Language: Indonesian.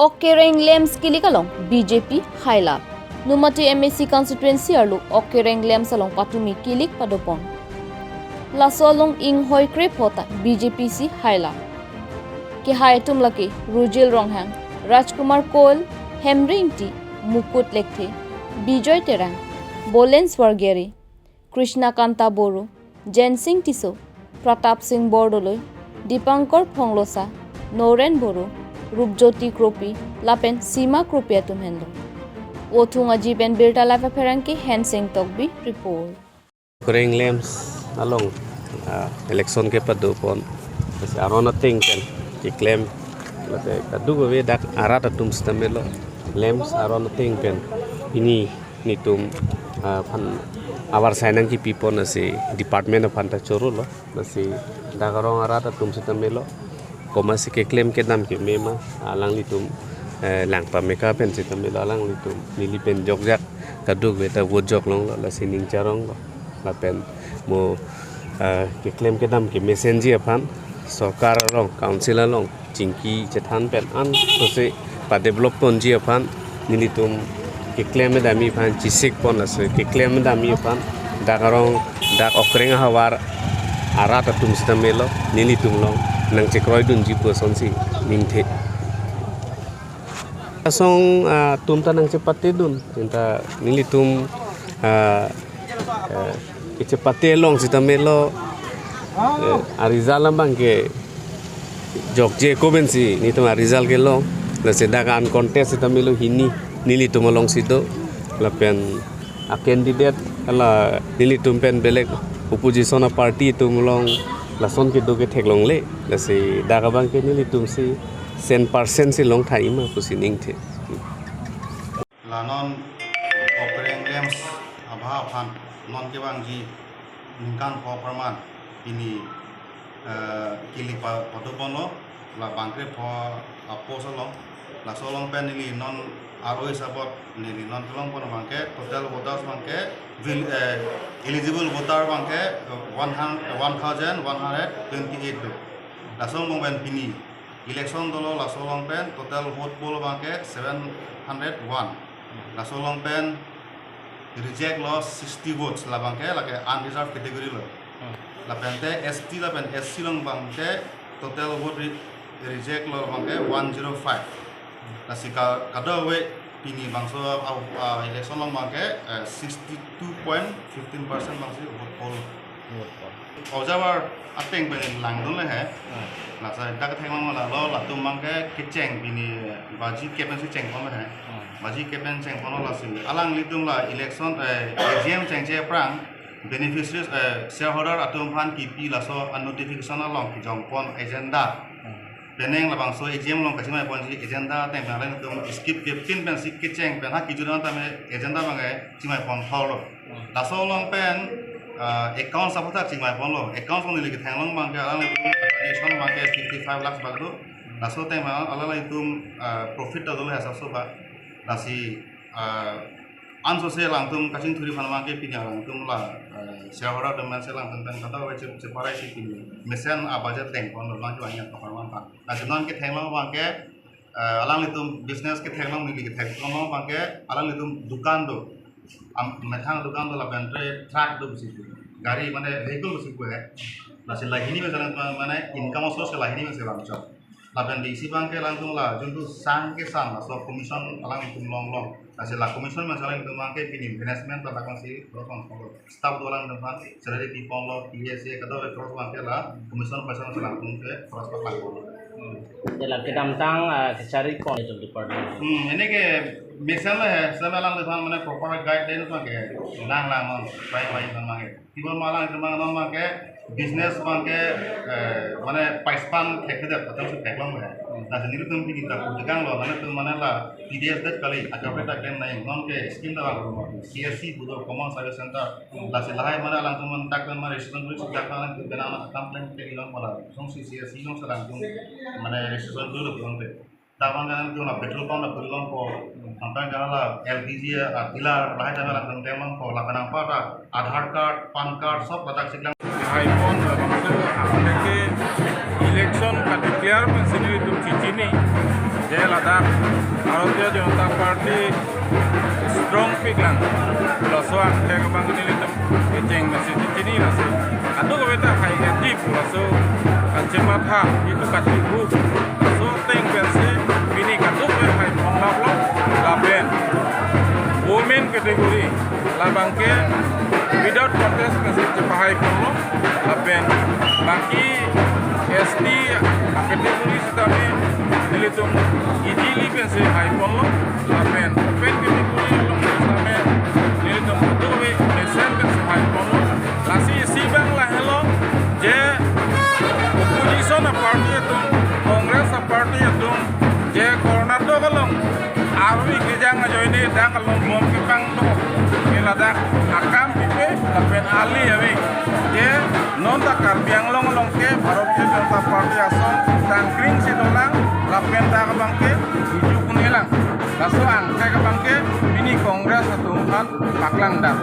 Okereng Lems Kilikalong BJP Haila Numati MSC constituency arlu Okereng Lems along Patumi Kilik Padopon Lasolong Ing Hoi Krepota BJP si Haila Ki Haitum Laki Rujil Ronghang Rajkumar Kohl Hemringti Mukut Lekthe Bijoy Terang Bolen Swargeri Krishna Kanta Boru Jen Singh Tiso Pratap Singh Bordoloi Dipankar Phonglosa Noren Boru Rupjoti Kropi Lapen Sima Kropi Atum Hendo Othunga Jiben Birta Lava Peranki Hensing Tokbi report Okereng Lems along election ke padopon kasi arona ting ken claim late kadugo we dak arata tum stamelo Lems arona ting pen ini nitum pan awar sainang ki pipon nasi department of anta choro lo nasi dagarong arata tum stamelo komasi ke claim ke dam ke mema alang litum lang pa meka pen sitamelo alang litum nili pen jogjak kadug we ta wojok long la sining charong lo la pen mo ke claim ke dam ke messenger pan sarkar long council long chingki chethan pen an to se pa develop ton ji pan nilitum ke claim da mi pan chisik pon as ke claim da mi pan dagarong dak okreng hawar arata tum stamelo nilitum long nang chekroi dun ji person si ningthe asong tum ta nang cepate dun tinta nilitum Icepate long sitamelo Arizal bang ke Jogje Kobensi ni to Arizal ke long la sedakan contest sitamelo hini nili tumolong sido la pen a candidate ala nili tumpen belek opposition party tumolong la son ke doge theklong le la se daga bang ke nili tumsi 100% si long thai ma pusining the la non Okereng Lems abha phan non ke bang ji ningkan ko praman ini kili padopono la bangkre pho apo solong la solong pen ini non aroi sabot ini non tolong pon bangke total voters bangke eligible voter bangke 1128 do la solong pen pini election dolo la solong pen total vote poll bangke 701 la solong pen reject loss 60 votes la bangke la ke unreserved category lo la pente ST la pen SC long bangke total vote reject lo bangke 105 la sika kado we pini bangso election long bangke 62.15% bangsi vote poll observer ateng ben langdon le he la sa dak theng la lo la tum bangke kicheng pini baji kepen si cheng pon le he baji kepen cheng pon la si alang litum la election AGM cheng che prang beneficiaries shareholder atum phan kipi la so notification long ki jong pon agenda beneng la bangso AGM long kasima pon si agenda teng la tum skip ke pin ben si kicheng ben ha ki judan ta me agenda bangai chimai pon thol la so long pen account sapota chimai pon lo account song ni ki thang long bang ke alang election bang ke 55 lakhs bag do la so teng ma ala tum profit ta do ha so ba nasi anso se langtum kasing thuri phanma ke pinya langtum la shareholder domain se langtum pen kata we che parai si pinya mesen abaja teng pon lo lang anya ka pharma pa nasi non ke thenglo bang ke alang litum business ke thenglo ni ke thenglo bang ke alang litum dukan do methang dukan do la bentre truck do bisi gari mane vehicle bisi ko hai nasi lahini me jalan mane income source lahini me se lang chop laban di isi bangke langsung lah juntu sang ke sang so commission alang itu long hasil lah commission masalah itu bangke pini investment tak akan si terus staff doang tempat sedari people lo PSA kata terus bangke lah commission pasal langsung ke terus langsung dalam kita tentang cari kon itu department ini ke misalnya saya lang depan mana proper guideline tu ke lang baik sama ke tiba malang cuma nama ke business bangke mana paispan khekde patang se kheklang hai na sendiri tum ki ta kudegang lo mana tum mana la PDS dat kali akape ta claim nai non ke scheme da lo CSC budo common service center la se lahai mana langsung mentak dan mana registration dulu sejak kalan ke benana complaint ke ilong mala song CSC long se langsung mana registration dulu bang te tabang kan tu na petrol pump na bulong ko sampai gala LPG atila lahai ta langsung temang ko la kana pa Aadhaar card PAN card sob batak siklang iPhone election ka declare men sini itu cicini je ladak Bharatiya Janata Party strong piglang laso ang thega bang nilitum ejeng na si tini na si adu ko beta hai deep laso kanchema tha itu katibu so teng bensi bini kaduk be hai monglap lo laben women category labangke without contest kasi cepahai polo laben baki SD category sitame nilitum idili bensi hai polo laben open category lo sitame nilitum dobe nesen bensi hai polo lasi sibang lah hello je opposition party itu Congress party itu je corner do galong arwi kijang joini dak galong bom kipang do iladak akam pipe lapen ali awi je non tak karbiang long ke Bharatiya Janata Party ason dan kring sidolang lapen dak bangke tuju kunilang laso ang ke bangke ini Congress atau paklang dak